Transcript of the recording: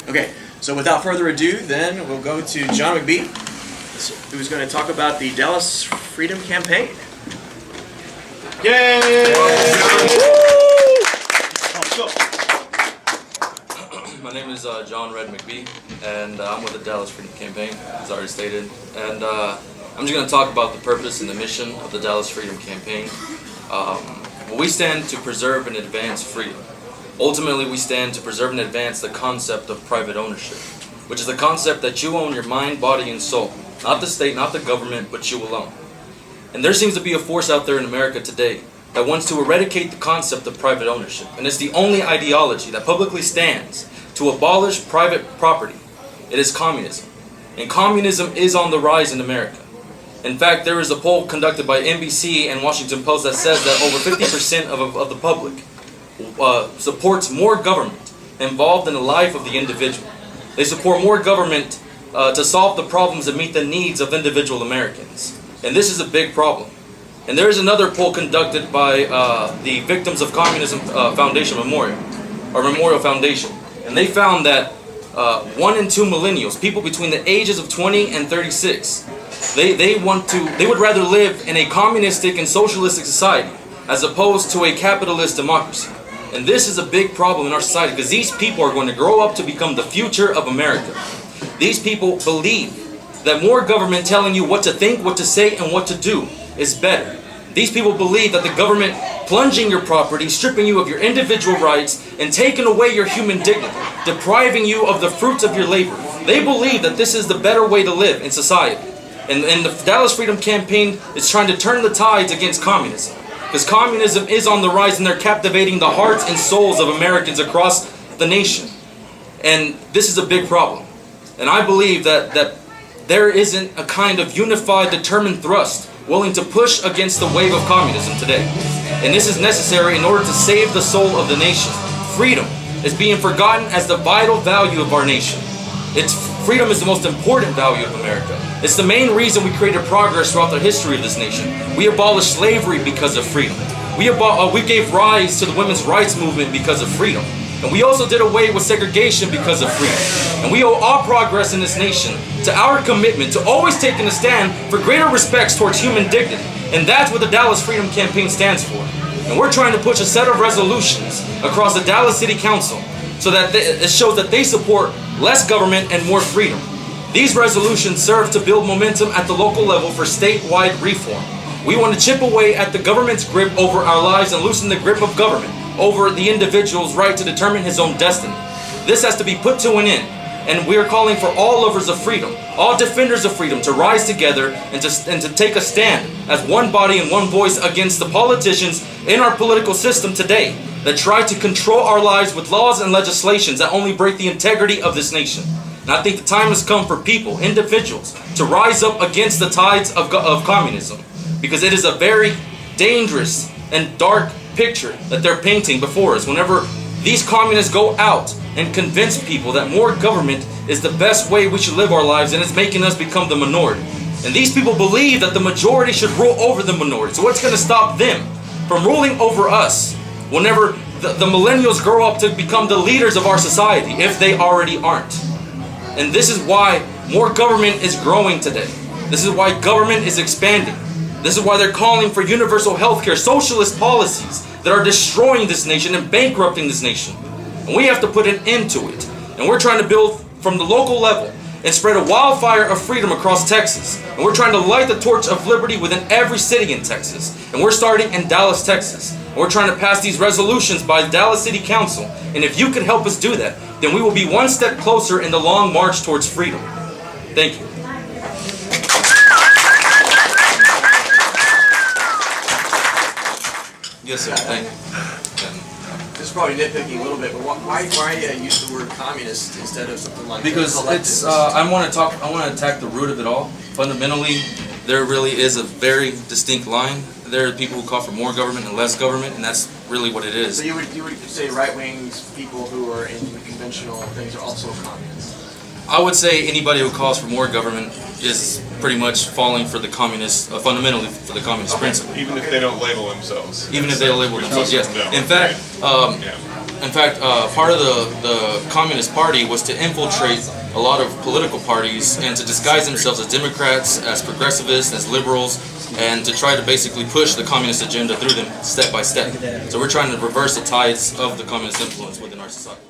Okay, so without further ado, then we'll go to John McBee, who's going to talk about the Dallas Freedom Campaign. Yay! My name is John Red McBee, and I'm with the Dallas Freedom Campaign, as already stated. And I'm just going to talk about the purpose and the mission of the Dallas Freedom Campaign. We stand to preserve and advance freedom. Ultimately, we stand to preserve and advance the concept of private ownership, which is the concept that you own your mind, body, and soul. Not the state, not the government, but you alone. And there seems to be a force out there in America today that wants to eradicate the concept of private ownership. And it's the only ideology that publicly stands to abolish private property. It is communism. And communism is on the rise in America. In fact, there is a poll conducted by NBC and Washington Post that says that over 50% of the public supports more government involved in the life of the individual. They support more government to solve the problems and meet the needs of individual Americans. And this is a big problem. And there is another poll conducted by the Victims of Communism Foundation Memorial Foundation. And they found that 1 in 2 millennials, people between the ages of 20 and 36, they would rather live in a communistic and socialistic society as opposed to a capitalist democracy. And this is a big problem in our society because these people are going to grow up to become the future of America. These people believe that more government telling you what to think, what to say, and what to do is better. These people believe that the government plunging your property, stripping you of your individual rights, and taking away your human dignity, depriving you of the fruits of your labor. They believe that this is the better way to live in society. And the Dallas Freedom Campaign is trying to turn the tides against communism. Because communism is on the rise and they're captivating the hearts and souls of Americans across the nation. And this is a big problem. And I believe that there isn't a kind of unified, determined thrust willing to push against the wave of communism today. And this is necessary in order to save the soul of the nation. Freedom is being forgotten as the vital value of our nation. Freedom is the most important value of America. It's the main reason we created progress throughout the history of this nation. We abolished slavery because of freedom. We gave rise to the women's rights movement because of freedom. And we also did away with segregation because of freedom. And we owe all progress in this nation to our commitment to always taking a stand for greater respects towards human dignity. And that's what the Dallas Freedom Campaign stands for. And we're trying to push a set of resolutions across the Dallas City Council so that it shows that they support less government and more freedom. These resolutions serve to build momentum at the local level for statewide reform. We want to chip away at the government's grip over our lives and loosen the grip of government over the individual's right to determine his own destiny. This has to be put to an end, and we are calling for all lovers of freedom, all defenders of freedom, to rise together and to take a stand as one body and one voice against the politicians in our political system today that try to control our lives with laws and legislations that only break the integrity of this nation. And I think the time has come for people, individuals, to rise up against the tides of communism, because it is a very dangerous and dark picture that they're painting before us whenever these communists go out and convince people that more government is the best way we should live our lives, and it's making us become the minority. And these people believe that the majority should rule over the minority. So what's going to stop them from ruling over us whenever the millennials grow up to become the leaders of our society, if they already aren't? And this is why more government is growing today. This is why government is expanding. This is why they're calling for universal health care, socialist policies that are destroying this nation and bankrupting this nation. And we have to put an end to it. And we're trying to build from the local level and spread a wildfire of freedom across Texas. And we're trying to light the torch of liberty within every city in Texas. And we're starting in Dallas, Texas. And we're trying to pass these resolutions by the Dallas City Council. And if you can help us do that, then we will be one step closer in the long march towards freedom. Thank you. Yes, sir. Thank you. This is probably nitpicking a little bit, but why use the word communist instead of something like because it's I want to attack the root of it all. Fundamentally, there really is a very distinct line. There are people who call for more government and less government, and that's really what it is. So you would say right-wing people who are in the conventional things are also communists? I would say anybody who calls for more government is pretty much falling for the communist, fundamentally for the communist principle. Even if they don't label themselves. Even if they don't label themselves, yes. In fact, In fact, part of the Communist Party was to infiltrate a lot of political parties and to disguise themselves as Democrats, as progressivists, as liberals, and to try to basically push the communist agenda through them step by step. So we're trying to reverse the tides of the communist influence within our society.